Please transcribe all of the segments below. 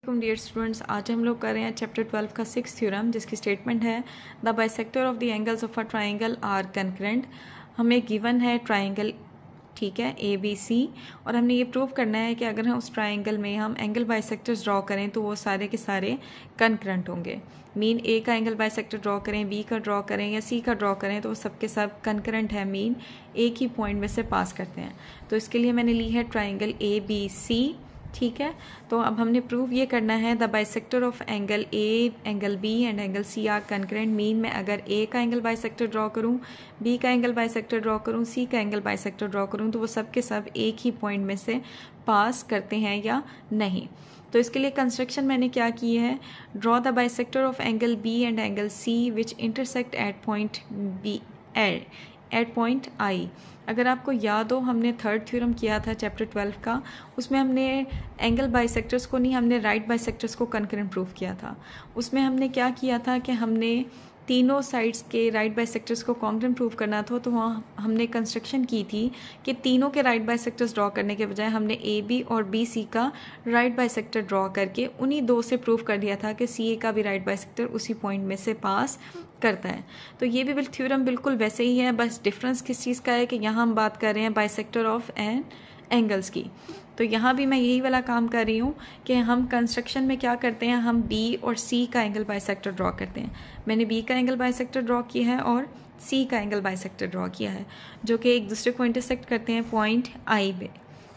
Dear students, आज हम लोग कर रहे हैं चैप्टर 12 का 6th थ्योरम, जिसकी स्टेटमेंट है the bisector of the angles of a triangle are concurrent. हमें गिवन है ट्राइंगल, ठीक है, ए बी सी, और हमने ये प्रूव करना है कि अगर हम उस ट्राइंगल में हम एंगल बाइसेक्टर्स ड्रॉ करें तो वो सारे के सारे कंकरेंट होंगे। मीन ए का एंगल बाइसेक्टर ड्रॉ करें, बी का ड्रॉ करें या सी का ड्रॉ करें तो वो सबके सब कंकरेंट है, मीन एक ही पॉइंट में से पास करते हैं। तो इसके लिए मैंने ली है ट्राइंगल ए बी सी, ठीक है। तो अब हमने प्रूव ये करना है the bisector of angle A, angle B and angle C are concurrent. Mean मैं अगर ए का एंगल बाइसेक्टर ड्रॉ करूं, बी का एंगल बाइसेक्टर ड्रॉ करूं, सी का एंगल बाइसेक्टर ड्रॉ करूं तो वो सब के सब एक ही पॉइंट में से पास करते हैं या नहीं। तो इसके लिए कंस्ट्रक्शन मैंने क्या की है, draw the bisector of angle B and angle C which intersect at point B at point I. अगर आपको याद हो, हमने थर्ड थ्योरम किया था चैप्टर 12 का, उसमें हमने एंगल बाइसेक्टर्स को नहीं, हमने राइट बाइसेक्टर्स को कंकरेंट प्रूव किया था। उसमें हमने क्या किया था कि हमने तीनों साइड्स के राइट बाइसेक्टर्स को कॉन्ग्रुएंट प्रूव करना था। तो वहाँ हमने कंस्ट्रक्शन की थी कि तीनों के राइट बाइसेक्टर्स ड्रॉ करने के बजाय हमने ए बी और बी सी का राइट बाइसेक्टर ड्रॉ करके उन्हीं दो से प्रूव कर दिया था कि सी ए का भी राइट बाइसेक्टर उसी पॉइंट में से पास करता है। तो ये भी थ्योरम बिल्कुल वैसे ही है, बस डिफरेंस किस चीज़ का है कि यहाँ हम बात कर रहे हैं बाइसेक्टर ऑफ एंगल्स की। तो यहाँ भी मैं यही वाला काम कर रही हूँ कि हम कंस्ट्रक्शन में क्या करते हैं, हम बी और सी का एंगल बाइसेक्टर ड्रॉ करते हैं। मैंने बी का एंगल बाइसेक्टर ड्रॉ किया है और सी का एंगल बाइसेक्टर ड्रॉ किया है, जो कि एक दूसरे को इंटरसेक्ट करते हैं पॉइंट आई पे,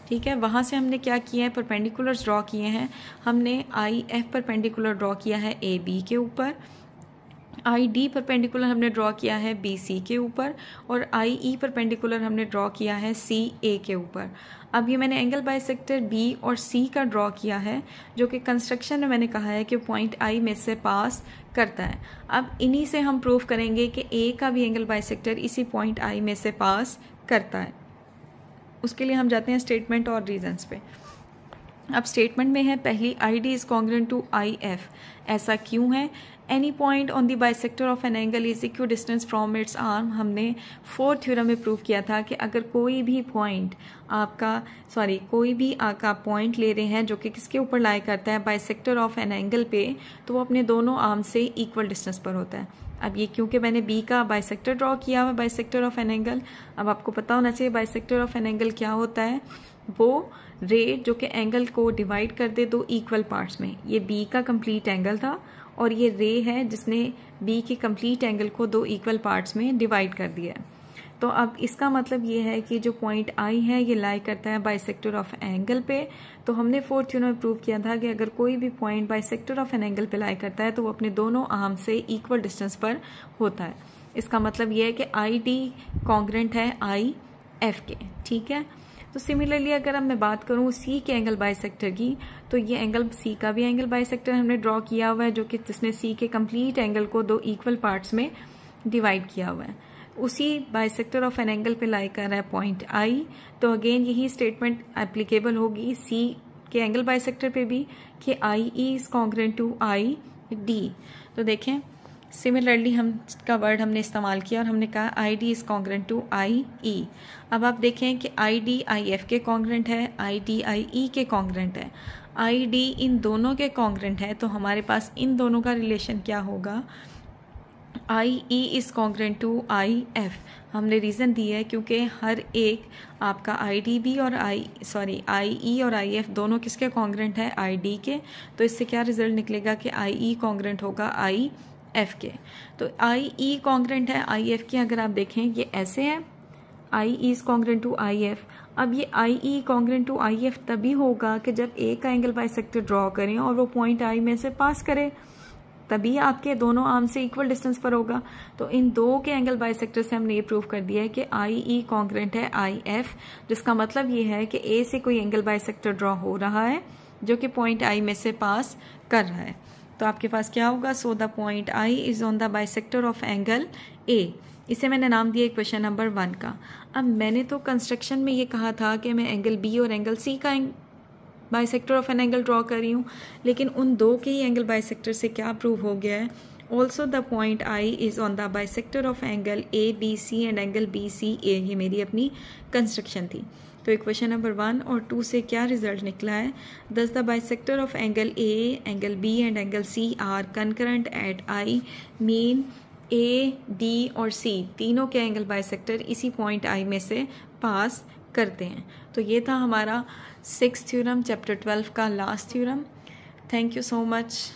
ठीक है। वहाँ से हमने क्या किया है, परपेंडिकुलर्स ड्रॉ किए हैं। हमने आई एफ परपेंडिकुलर ड्रॉ किया है ए बी के ऊपर, आई डी परपेंडिकुलर हमने ड्रॉ किया है बी सी के ऊपर, और आई ई परपेंडिकुलर हमने ड्रॉ किया है सी ए के ऊपर। अब ये मैंने एंगल बाइसेक्टर बी और सी का ड्रॉ किया है, जो कि कंस्ट्रक्शन में मैंने कहा है कि पॉइंट आई में से पास करता है। अब इन्हीं से हम प्रूव करेंगे कि ए का भी एंगल बाइसेक्टर इसी पॉइंट आई में से पास करता है। उसके लिए हम जाते हैं स्टेटमेंट और रीजंस पे। अब स्टेटमेंट में है पहली, I D is congruent to I F. ऐसा क्यों है? Any point on the bisector of an angle is equal distance from its arm. हमने फोर्थ थ्योरम में प्रूव किया था कि अगर कोई भी पॉइंट कोई भी आप पॉइंट ले रहे हैं जो कि किसके ऊपर लाई करता है, बाइसेक्टर ऑफ एन एंगल पे, तो वो अपने दोनों आर्म से इक्वल डिस्टेंस पर होता है। अब ये क्योंकि मैंने बी का बाइसेक्टर ड्रॉ किया हुआ, बाइसेक्टर ऑफ एन एंगल, अब आपको पता होना चाहिए बाइसेक्टर ऑफ एन एंगल क्या होता है, वो रे जो कि एंगल को डिवाइड कर दे दो इक्वल पार्ट्स में। ये बी का कंप्लीट एंगल था और ये रे है जिसने बी के कंप्लीट एंगल को दो इक्वल पार्ट्स में डिवाइड कर दिया है। तो अब इसका मतलब ये है कि जो पॉइंट आई है ये लाई करता है बाइसेक्टर ऑफ एंगल पे। तो हमने फोर्थ थ्योरम में प्रूव किया था कि अगर कोई भी point bisector of an angle पे लाई करता है तो वो अपने दोनों आर्म से इक्वल डिस्टेंस पर होता है। इसका मतलब ये है कि आई डी कॉन्ग्रुएंट है आई एफ के, ठीक है। तो सिमिलरली अगर अब मैं बात करूं सी के एंगल बाइसेक्टर की, तो ये एंगल सी का भी एंगल बाइसेक्टर हमने ड्रॉ किया हुआ है, जो कि जिसने सी के कंप्लीट एंगल को दो इक्वल पार्ट्स में डिवाइड किया हुआ है। उसी बाइसेक्टर ऑफ एन एंगल पे लाई कर रहा है पॉइंट आई। तो अगेन यही स्टेटमेंट एप्लीकेबल होगी सी के एंगल बाइसेक्टर पे भी कि I E is congruent to I D. तो देखें सिमिलरली हम का वर्ड हमने इस्तेमाल किया और हमने कहा I D is congruent to I E. अब आप देखें कि आई डी आई एफ के कॉन्ग्रुएंट है, आई डी आई ई के कॉन्ग्रुएंट है, आई डी इन दोनों के कॉन्ग्रुएंट है। तो हमारे पास इन दोनों का रिलेशन क्या होगा, I E is congruent to I F. हमने रीज़न दिया है क्योंकि हर एक आपका आई डी बी और आई ई और आई एफ दोनों किसके कॉन्ग्रुएंट है, आई डी के। तो इससे क्या रिजल्ट निकलेगा कि आई ई कॉन्ग्रुएंट होगा आई एफ के। तो आई ई कॉन्ग्रुएंट है आई एफ के। अगर आप देखें ये ऐसे है, I E is congruent to I F. अब ये I E congruent to I F तभी होगा कि जब ए का एंगल बाइसेक्टर ड्रॉ करें और वो पॉइंट आई में से पास करे, तभी आपके दोनों आर्म से इक्वल डिस्टेंस पर होगा। तो इन दो के एंगल बाइसेक्टर से हमने ये प्रूव कर दिया है कि आई ई कॉन्ग्रुएंट है आई एफ, जिसका मतलब ये है कि ए से कोई एंगल बाइसेक्टर ड्रॉ हो रहा है जो कि पॉइंट आई में से पास कर रहा है। तो आपके पास क्या होगा, so the point I is on the bisector of angle ए। इसे मैंने नाम दिया क्वेश्चन नंबर 1 का। अब मैंने तो कंस्ट्रक्शन में ये कहा था कि मैं एंगल बी और एंगल सी का bisector of an angle draw कर रही हूँ, लेकिन उन दो के ही एंगल बाइसेक्टर से क्या प्रूव हो गया है, also the point I is on the bisector of angle A B C and angle B C A. ये मेरी अपनी कंस्ट्रक्शन थी। तो इक्वेशन नंबर 1 और 2 से क्या रिजल्ट निकला है, thus the bisector of angle A, angle B and angle C are concurrent at I, mean A, D और सी तीनों के एंगल बाइसेक्टर इसी पॉइंट आई में से पास करते हैं। तो ये था हमारा 6th थ्योरम चैप्टर 12 का last theorem. Thank you so much.